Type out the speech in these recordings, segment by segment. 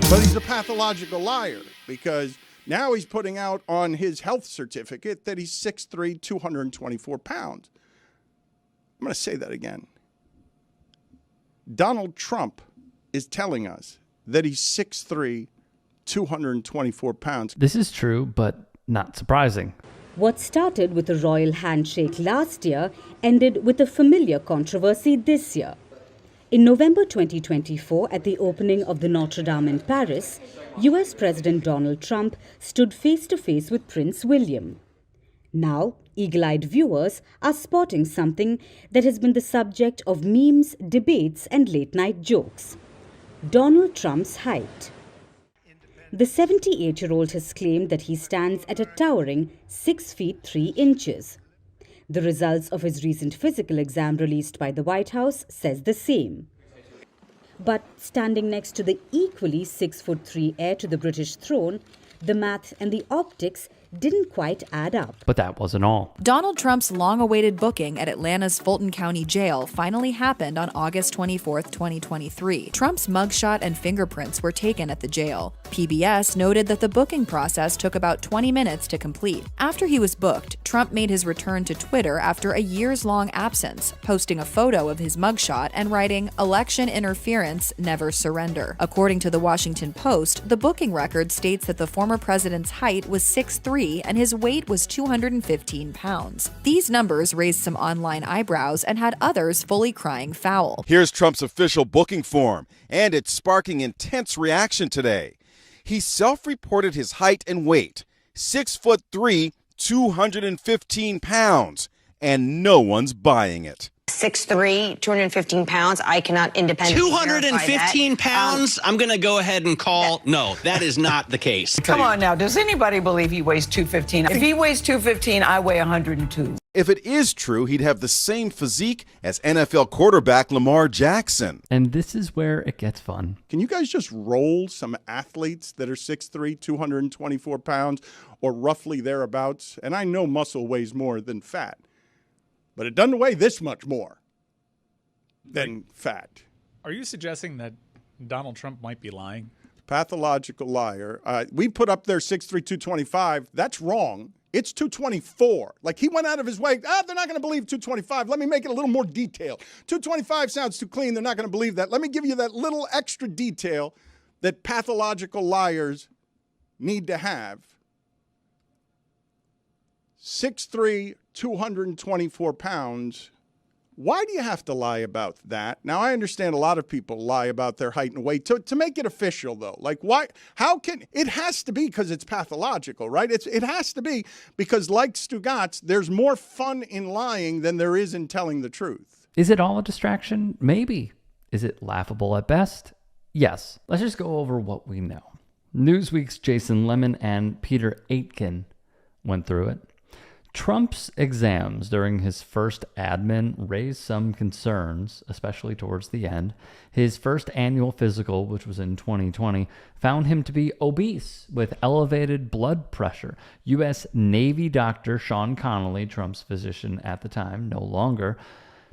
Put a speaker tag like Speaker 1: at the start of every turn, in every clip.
Speaker 1: But he's a pathological liar because now he's putting out on his health certificate that he's 6'3", 224 pounds. I'm going to say that again. Donald Trump is telling us that he's 6'3", 224 pounds.
Speaker 2: This is true, but not surprising.
Speaker 3: What started with a royal handshake last year ended with a familiar controversy this year. In November 2024, at the opening of the Notre Dame in Paris, US President Donald Trump stood face-to-face with Prince William. Now, eagle-eyed viewers are spotting something that has been the subject of memes, debates, and late-night jokes: Donald Trump's height. The 78-year-old has claimed that he stands at a towering 6 feet 3 inches. The results of his recent physical exam released by the White House says the same. But standing next to the equally 6'3" heir to the British throne, the math and the optics didn't quite add up.
Speaker 2: But that wasn't all.
Speaker 4: Donald Trump's long-awaited booking at Atlanta's Fulton County Jail finally happened on August 24, 2023. Trump's mugshot and fingerprints were taken at the jail. PBS noted that the booking process took about 20 minutes to complete. After he was booked, Trump made his return to Twitter after a years-long absence, posting a photo of his mugshot and writing, "Election interference, never surrender." According to the Washington Post, the booking record states that the former president's height was 6'3" and his weight was 215 pounds. These numbers raised some online eyebrows and had others fully crying foul.
Speaker 5: Here's Trump's official booking form, and it's sparking intense reaction today. He self-reported his height and weight, 6'3", 215 pounds, and no one's buying it.
Speaker 6: 6'3", 215 pounds. I cannot independently
Speaker 7: 215 pounds? I'm going to go ahead and call, no, that is not the case.
Speaker 8: Come on now, does anybody believe he weighs 215? If he weighs 215, I weigh 102.
Speaker 5: If it is true, he'd have the same physique as NFL quarterback Lamar Jackson.
Speaker 2: And this is where it gets fun.
Speaker 1: Can you guys just roll some athletes that are 6'3", 224 pounds, or roughly thereabouts? And I know muscle weighs more than fat, but it doesn't weigh this much more than fat.
Speaker 9: Are you suggesting that Donald Trump might be lying?
Speaker 1: Pathological liar. We put up there 6'3", 225. That's wrong. It's 224. Like, he went out of his way. They're not going to believe 225. Let me make it a little more detailed. 225 sounds too clean. They're not going to believe that. Let me give you that little extra detail that pathological liars need to have. 6'3", 224 pounds. Why do you have to lie about that? Now, I understand a lot of people lie about their height and weight to make it official, though. Like, why? How can it has to be because it's pathological, right? It has to be because, like Stugatz, there's more fun in lying than there is in telling the truth.
Speaker 2: Is it all a distraction? Maybe. Is it laughable at best? Yes. Let's just go over what we know. Newsweek's Jason Lemon and Peter Aitken went through it. Trump's exams during his first admin raised some concerns, especially towards the end. His first annual physical, which was in 2020, found him to be obese with elevated blood pressure. U.S. Navy doctor Sean Connolly, Trump's physician at the time, no longer,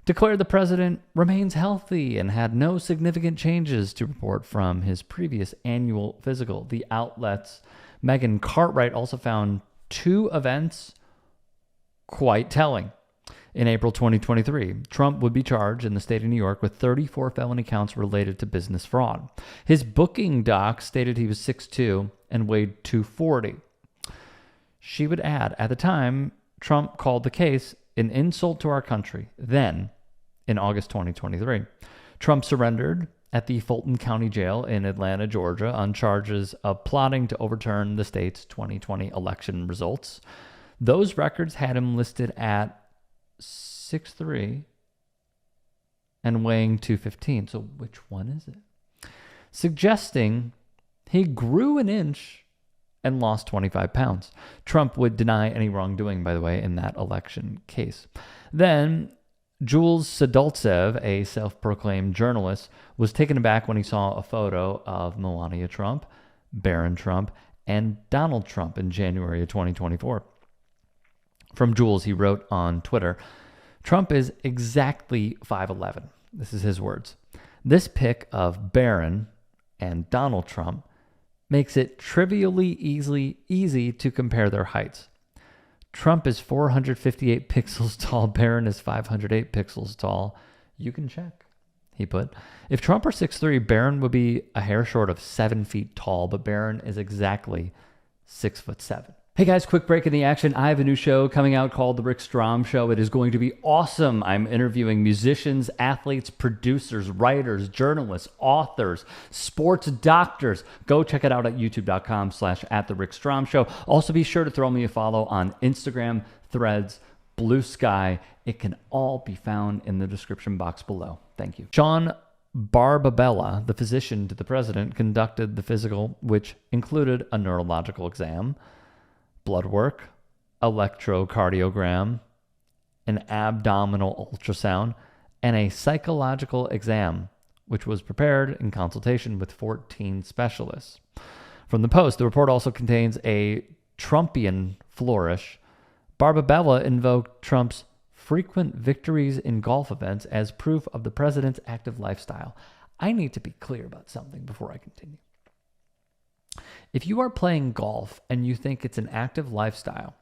Speaker 2: declared the president remains healthy and had no significant changes to report from his previous annual physical. The outlet's Megan Cartwright also found two events quite telling. In April 2023, Trump would be charged in the state of New York with 34 felony counts related to business fraud. His booking doc stated he was 6'2" and weighed 240. She would add, at the time, Trump called the case an insult to our country. Then, in August 2023, Trump surrendered at the Fulton County Jail in Atlanta, Georgia, on charges of plotting to overturn the state's 2020 election results. Those records had him listed at 6'3" and weighing 215. So which one is it? Suggesting he grew an inch and lost 25 pounds. Trump would deny any wrongdoing, by the way, in that election case. Then Jules Sadoltsev, a self-proclaimed journalist, was taken aback when he saw a photo of Melania Trump, Barron Trump, and Donald Trump in January of 2024. From Jules, he wrote on Twitter, Trump is exactly 5'11". This is his words. This pic of Barron and Donald Trump makes it trivially easy to compare their heights. Trump is 458 pixels tall. Barron is 508 pixels tall. You can check, he put. If Trump were 6'3", Barron would be a hair short of 7 feet tall, but Barron is exactly 6'7". Hey guys, quick break in the action. I have a new show coming out called The Rick Strom Show. It is going to be awesome. I'm interviewing musicians, athletes, producers, writers, journalists, authors, sports doctors. Go check it out at youtube.com/@TheRickStrom Also be sure to throw me a follow on Instagram, Threads, Blue Sky. It can all be found in the description box below. Thank you. Sean Barbabella, the physician to the president, conducted the physical, which included a neurological exam, blood work, electrocardiogram, an abdominal ultrasound, and a psychological exam, which was prepared in consultation with 14 specialists. From the Post, the report also contains a Trumpian flourish. Barbabella invoked Trump's frequent victories in golf events as proof of the president's active lifestyle. I need to be clear about something before I continue. If you are playing golf and you think it's an active lifestyle,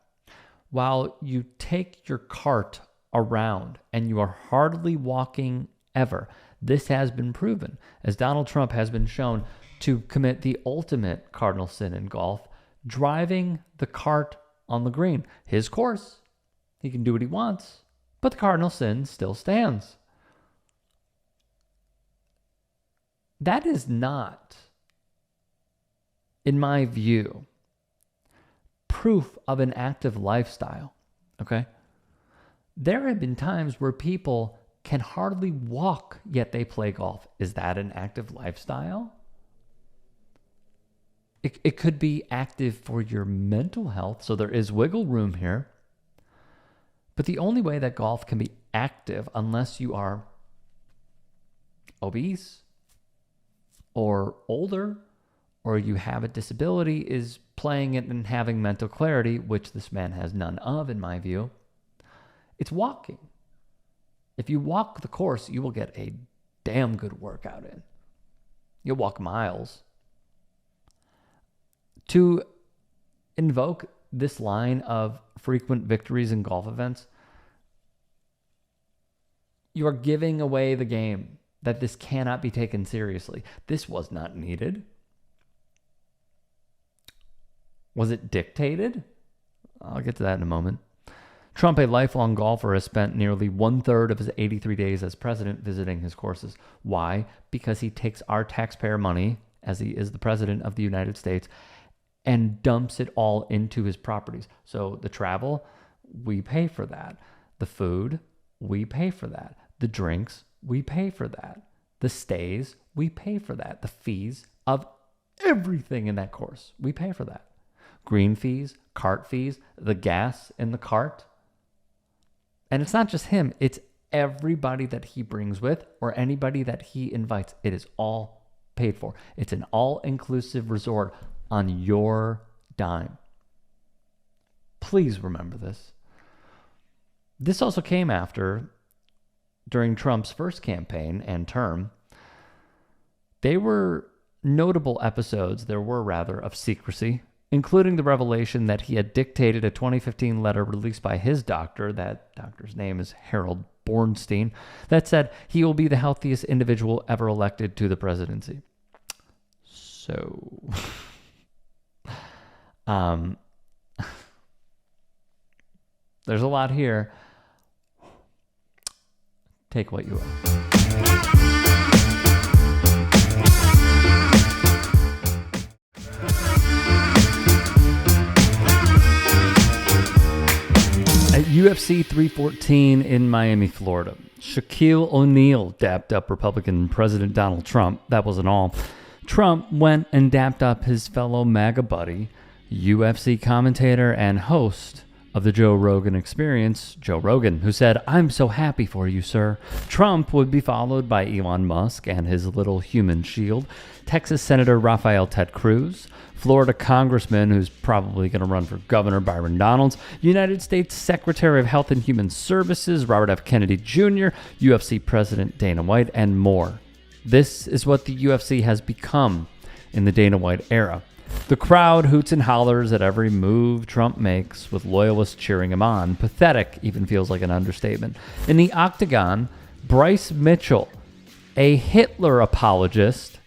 Speaker 2: while you take your cart around and you are hardly walking ever, this has been proven, as Donald Trump has been shown to commit the ultimate cardinal sin in golf, driving the cart on the green. His course, he can do what he wants, but the cardinal sin still stands. That is not, in my view, proof of an active lifestyle, okay? There have been times where people can hardly walk, yet they play golf. Is that an active lifestyle? It could be active for your mental health, so there is wiggle room here. But the only way that golf can be active, unless you are obese or older, or you have a disability, is playing it and having mental clarity, which this man has none of, in my view. It's walking. If you walk the course, you will get a damn good workout in. You'll walk miles. To invoke this line of frequent victories in golf events, you are giving away the game, that this cannot be taken seriously. This was not needed. Was it dictated? I'll get to that in a moment. Trump, a lifelong golfer, has spent nearly 1/3 of his 83 days as president visiting his courses. Why? Because he takes our taxpayer money, as he is the president of the United States, and dumps it all into his properties. So the travel, we pay for that. The food, we pay for that. The drinks, we pay for that. The stays, we pay for that. The fees of everything in that course, we pay for that. Green fees, cart fees, the gas in the cart. And it's not just him, it's everybody that he brings with or anybody that he invites. It is all paid for. It's an all-inclusive resort on your dime. Please remember this. This also came after, during Trump's first campaign and term, there were rather, of secrecy, including the revelation that he had dictated a 2015 letter released by his doctor, that doctor's name is Harold Bornstein, that said he will be the healthiest individual ever elected to the presidency. So, there's a lot here. Take what you will. At UFC 314 in Miami, Florida, Shaquille O'Neal dapped up Republican President Donald Trump. That wasn't all. Trump went and dapped up his fellow MAGA buddy, UFC commentator and host of the Joe Rogan Experience, Joe Rogan, who said, "I'm so happy for you, sir." Trump would be followed by Elon Musk and his little human shield, Texas Senator Rafael Ted Cruz, Florida Congressman, who's probably going to run for governor, Byron Donalds, United States Secretary of Health and Human Services, Robert F. Kennedy Jr., UFC President Dana White, and more. This is what the UFC has become in the Dana White era. The crowd hoots and hollers at every move Trump makes, with loyalists cheering him on. Pathetic even feels like an understatement. In the octagon, Bryce Mitchell, a Hitler apologist,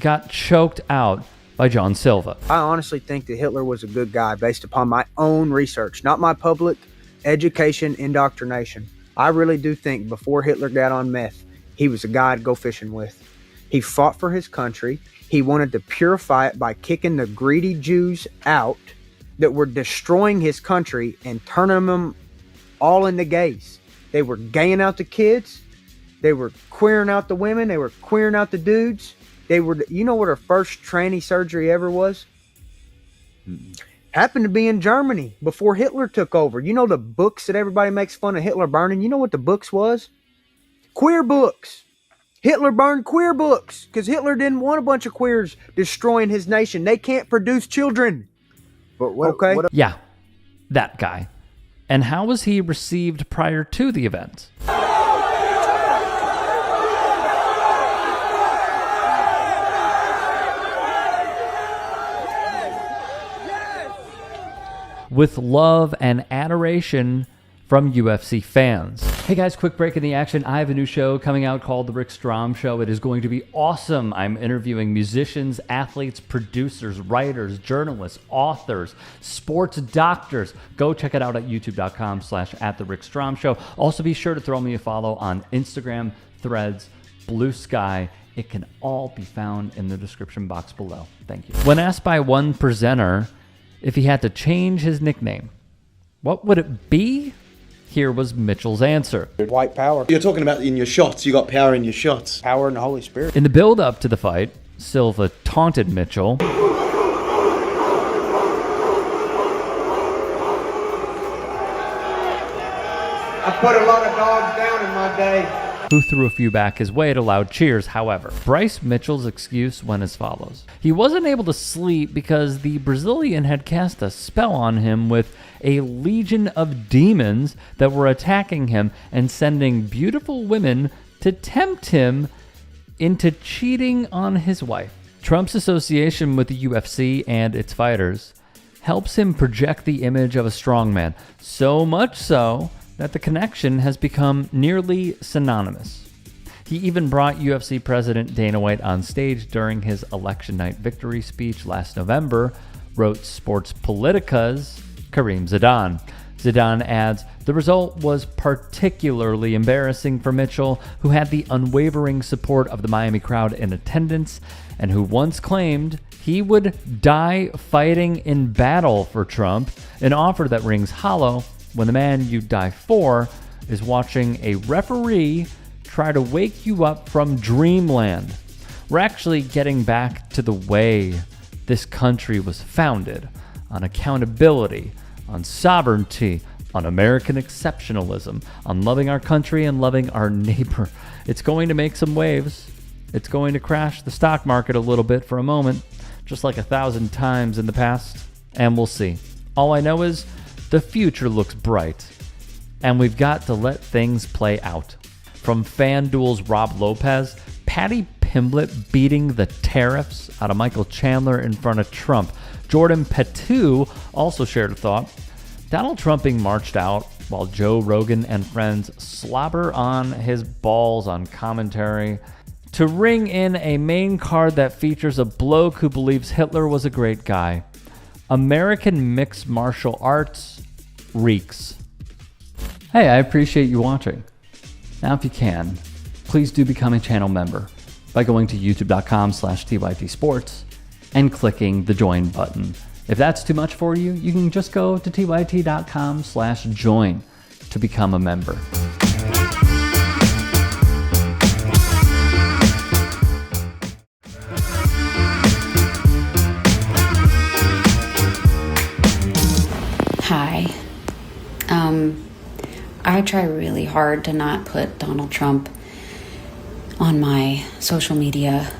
Speaker 2: got choked out by John Silva.
Speaker 10: I honestly think that Hitler was a good guy based upon my own research, not my public education indoctrination. I really do think before Hitler got on meth, he was a guy I'd go fishing with. He fought for his country. He wanted to purify it by kicking the greedy Jews out that were destroying his country and turning them all into gays. They were gaying out the kids. They were queering out the women. They were queering out the dudes. They were, you know what her first tranny surgery ever was? Happened to be in Germany before Hitler took over. You know the books that everybody makes fun of Hitler burning? You know what the books was? Queer books. Hitler burned queer books because Hitler didn't want a bunch of queers destroying his nation. They can't produce children.
Speaker 11: But what,
Speaker 10: okay?
Speaker 2: Yeah, that guy. And how was he received prior to the event? With love and adoration from UFC fans. Hey guys, quick break in the action. I have a new show coming out called The Rick Strom Show. It is going to be awesome. I'm interviewing musicians, athletes, producers, writers, journalists, authors, sports doctors. Go check it out at youtube.com/@TheRickStromShow. Also be sure to throw me a follow on Instagram, Threads, Blue Sky. It can all be found in the description box below. Thank you. When asked by one presenter if he had to change his nickname, what would it be? Here was Mitchell's answer.
Speaker 10: White power.
Speaker 11: You're talking about in your shots. You got power in your shots.
Speaker 10: Power in the Holy Spirit.
Speaker 2: In the build-up to the fight, Silva taunted Mitchell.
Speaker 10: I put a lot of dogs down in my day.
Speaker 2: Who threw a few back his way to loud cheers. However, Bryce Mitchell's excuse went as follows. He wasn't able to sleep because the Brazilian had cast a spell on him with a legion of demons that were attacking him and sending beautiful women to tempt him into cheating on his wife. Trump's association with the UFC and its fighters helps him project the image of a strongman, so much so that the connection has become nearly synonymous. He even brought UFC President Dana White on stage during his election night victory speech last November, wrote Sports Politica's Kareem Zidane. Zidane adds, the result was particularly embarrassing for Mitchell, who had the unwavering support of the Miami crowd in attendance, and who once claimed he would die fighting in battle for Trump, an offer that rings hollow when the man you die for is watching a referee try to wake you up from dreamland. We're actually getting back to the way this country was founded, on accountability, on sovereignty, on American exceptionalism, on loving our country and loving our neighbor. It's going to make some waves. It's going to crash the stock market a little bit for a moment, just like 1,000 times in the past, and we'll see. All I know is the future looks bright, and we've got to let things play out. From FanDuel's Rob Lopez, Patty Pimblett beating the tariffs out of Michael Chandler in front of Trump. Jordan Petu also shared a thought. Donald Trump being marched out while Joe Rogan and friends slobber on his balls on commentary. To ring in a main card that features a bloke who believes Hitler was a great guy. American mixed martial arts reeks. Hey, I appreciate you watching. Now, if you can, please do become a channel member by going to youtube.com/tytsports and clicking the join button. If that's too much for you, you can just go to tyt.com/join to become a member.
Speaker 12: Hi. I try really hard to not put Donald Trump on my social media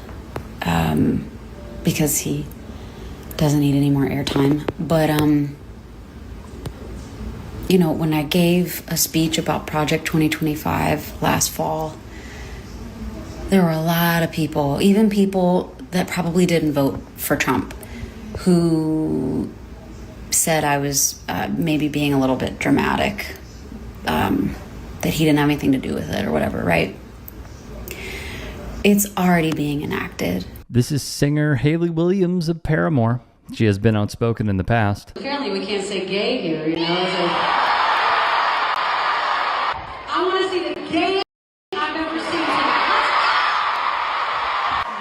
Speaker 12: because he doesn't need any more airtime. But, you know, when I gave a speech about Project 2025 last fall, there were a lot of people, even people that probably didn't vote for Trump, who said I was maybe being a little bit dramatic, that he didn't have anything to do with it or whatever, right? It's already being enacted.
Speaker 2: This is singer Hayley Williams of Paramore. She has been outspoken in the past.
Speaker 13: Apparently we can't say gay here, you know? It's like, I want to see the gay I've ever seen.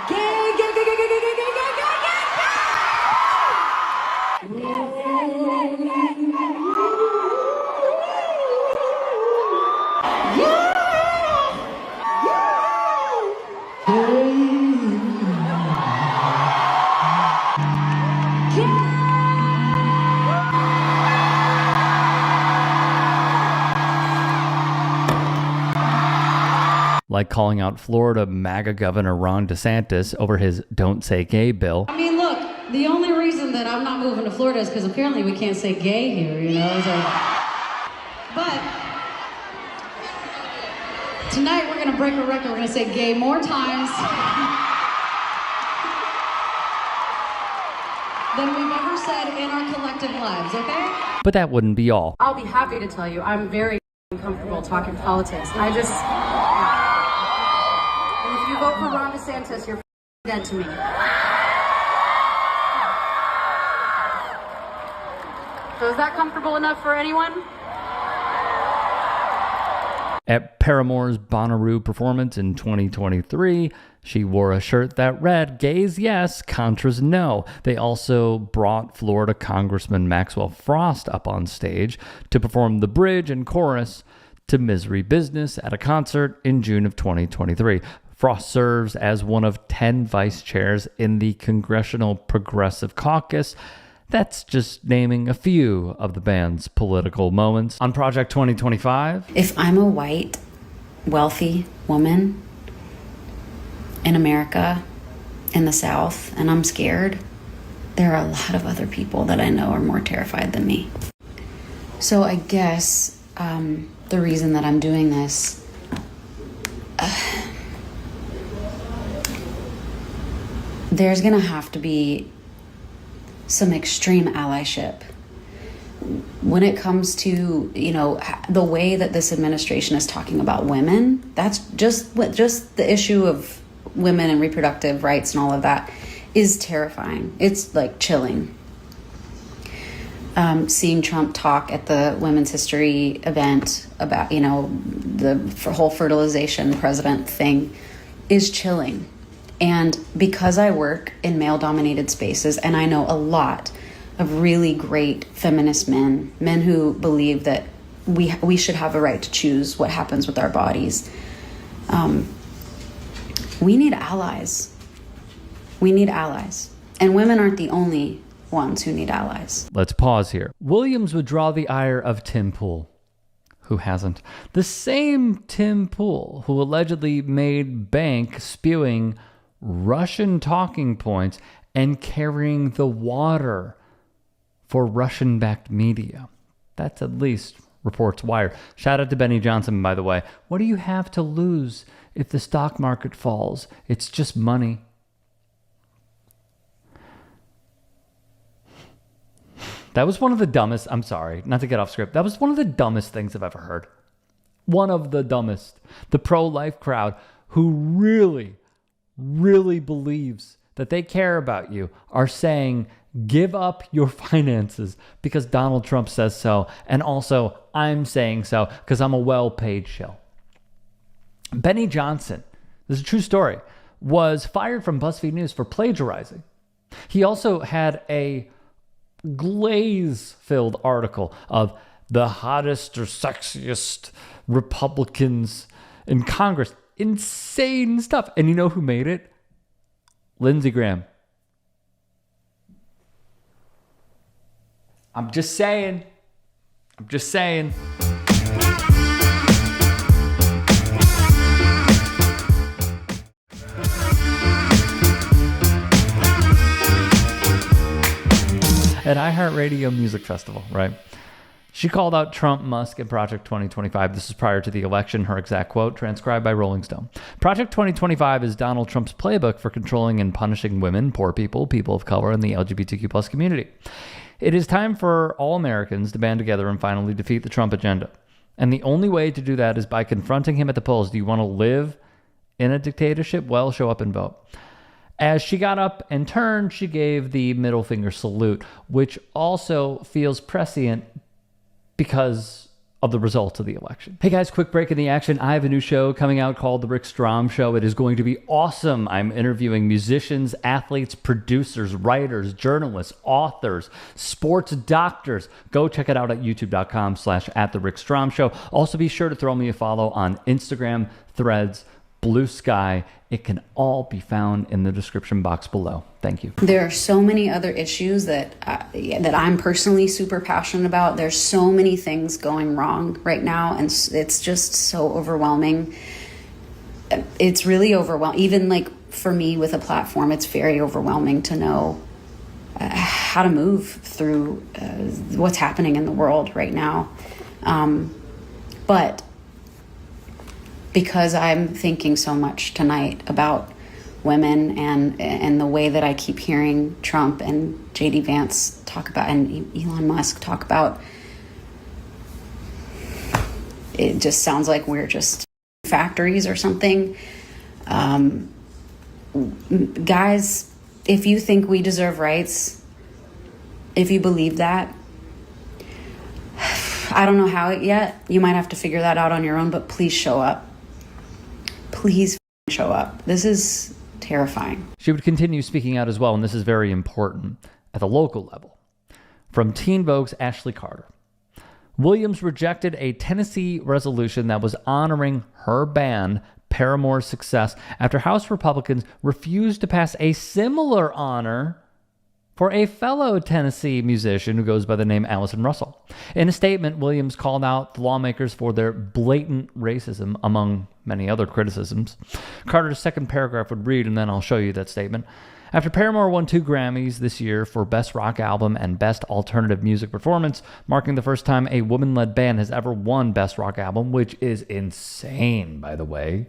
Speaker 13: Gay, gay, gay, gay, gay, gay, gay, gay, gay,
Speaker 2: Like calling out Florida MAGA Governor Ron DeSantis over his Don't Say Gay bill.
Speaker 13: I mean, look, the only reason that I'm not moving to Florida is because apparently we can't say gay here, you know? It's like, but tonight we're going to break a record. We're going to say gay more times than we've ever said in our collective lives, okay?
Speaker 2: But that wouldn't be all.
Speaker 13: I'll be happy to tell you I'm very comfortable talking politics. And if you vote for Ron DeSantis, you're dead to me. So is that comfortable enough for anyone?
Speaker 2: At Paramore's Bonnaroo performance in 2023, she wore a shirt that read, "Gays yes, Contras no." They also brought Florida Congressman Maxwell Frost up on stage to perform the bridge and chorus to Misery Business at a concert in June of 2023. Frost serves as one of 10 vice chairs in the Congressional Progressive Caucus. That's just naming a few of the band's political moments. On Project 2025,
Speaker 12: If I'm a white, wealthy woman in America, in the South, and I'm scared, there are a lot of other people that I know are more terrified than me. So I guess the reason that I'm doing this, there's gonna have to be some extreme allyship when it comes to, you know, the way that this administration is talking about women. That's just the issue of women and reproductive rights and all of that is terrifying. It's like chilling. Seeing Trump talk at the Women's History event about, you know, the whole fertilization president thing is chilling. And because I work in male-dominated spaces, and I know a lot of really great feminist men who believe that we should have a right to choose what happens with our bodies, we need allies. We need allies. And women aren't the only ones who need allies.
Speaker 2: let's pause here. Williams would draw the ire of Tim Pool. Who hasn't? The same Tim Pool who allegedly made bank spewing Russian talking points and carrying the water for Russian-backed media. That's at least reports Wired. Shout out to Benny Johnson, by the way. What do you have to lose if the stock market falls? It's just money. That was one of the dumbest, I'm sorry, not to get off script. That was one of the dumbest things I've ever heard. One of the dumbest. The pro-life crowd who really believes that they care about you are saying, give up your finances because Donald Trump says so. And also, I'm saying so because I'm a well-paid shill. Benny Johnson, this is a true story, was fired from BuzzFeed News for plagiarizing. He also had a glaze-filled article of the hottest or sexiest Republicans in Congress. Insane stuff. And you know who made it? Lindsey Graham. I'm just saying. At iHeartRadio Music Festival, right? She called out Trump, Musk, and Project 2025. This is prior to the election. Her exact quote, transcribed by Rolling Stone. Project 2025 is Donald Trump's playbook for controlling and punishing women, poor people, people of color, and the LGBTQ plus community. It is time for all Americans to band together and finally defeat the Trump agenda. And the only way to do that is by confronting him at the polls. Do you want to live in a dictatorship? Well, show up and vote. As she got up and turned, she gave the middle finger salute, which also feels prescient because of the results of the election. Hey guys, quick break in the action. I have a new show coming out called The Rick Strom Show. It is going to be awesome. I'm interviewing musicians, athletes, producers, writers, journalists, authors, sports doctors. Go check it out at youtube.com/@TheRickStrom Show. Also be sure to throw me a follow on Instagram, Threads, Blue Sky. It can all be found in the description box below. Thank you.
Speaker 12: There are so many other issues that I'm personally super passionate about. There's so many things going wrong right now, and it's just so overwhelming. It's really overwhelming. Even like for me with a platform, it's very overwhelming to know how to move through what's happening in the world right now. But because I'm thinking so much tonight about women and the way that I keep hearing Trump and JD Vance talk about and Elon Musk talk about, it just sounds like we're just factories or something. Guys, if you think we deserve rights, if you believe that, I don't know how yet. You might have to figure that out on your own, but please show up. Please show up. This is terrifying.
Speaker 2: She would continue speaking out as well, and this is very important, at the local level. From Teen Vogue's Ashley Carter. Williams rejected a Tennessee resolution that was honoring her band, Paramore's success, after House Republicans refused to pass a similar honor for a fellow Tennessee musician who goes by the name Allison Russell. In a statement, Williams called out the lawmakers for their blatant racism, among many other criticisms. Carter's second paragraph would read, and then I'll show you that statement. After Paramore won 2 Grammys this year for Best Rock Album and Best Alternative Music Performance, marking the first time a woman-led band has ever won Best Rock Album, which is insane, by the way,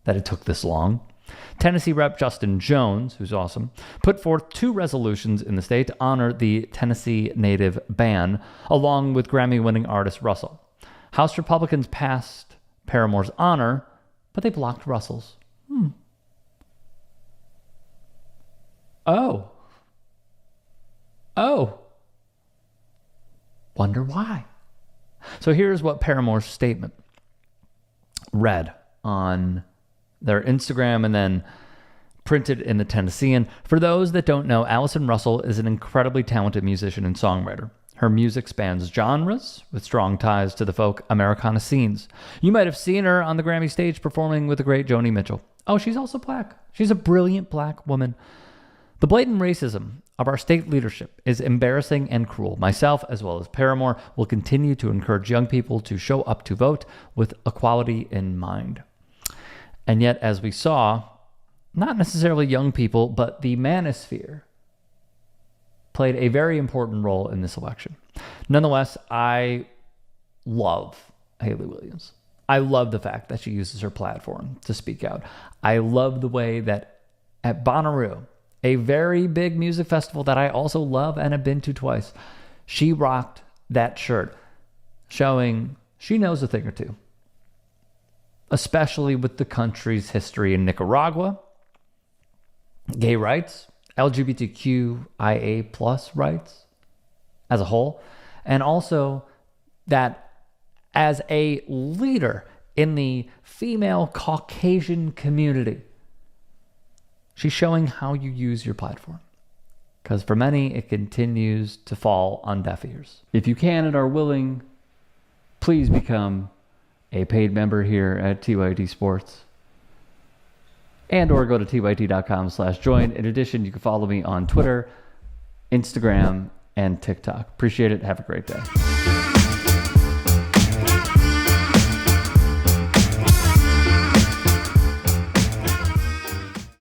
Speaker 2: that it took this long. Tennessee Rep. Justin Jones, who's awesome, put forth 2 resolutions in the state to honor the Tennessee native band, along with Grammy-winning artist Russell. House Republicans passed Paramore's honor, but they blocked Russell's. Oh. Wonder why. So here's what Paramore's statement read on their Instagram and then printed in the Tennessean. For those that don't know, Allison Russell is an incredibly talented musician and songwriter. Her music spans genres with strong ties to the folk Americana scenes. You might have seen her on the Grammy stage performing with the great Joni Mitchell. Oh, she's also black. She's a brilliant black woman. The blatant racism of our state leadership is embarrassing and cruel. Myself, as well as Paramore, will continue to encourage young people to show up to vote with equality in mind. And yet, as we saw, not necessarily young people, but the manosphere played a very important role in this election. Nonetheless, I love Hayley Williams. I love the fact that she uses her platform to speak out. I love the way that at Bonnaroo, a very big music festival that I also love and have been to twice, she rocked that shirt, showing she knows a thing or two, especially with the country's history in Nicaragua, gay rights, LGBTQIA plus rights as a whole, and also that as a leader in the female Caucasian community, she's showing how you use your platform. Because for many, it continues to fall on deaf ears. If you can and are willing, please become a paid member here at TYT Sports. And or go to tyt.com/join. In addition, you can follow me on Twitter, Instagram, and TikTok. Appreciate it. Have a great day.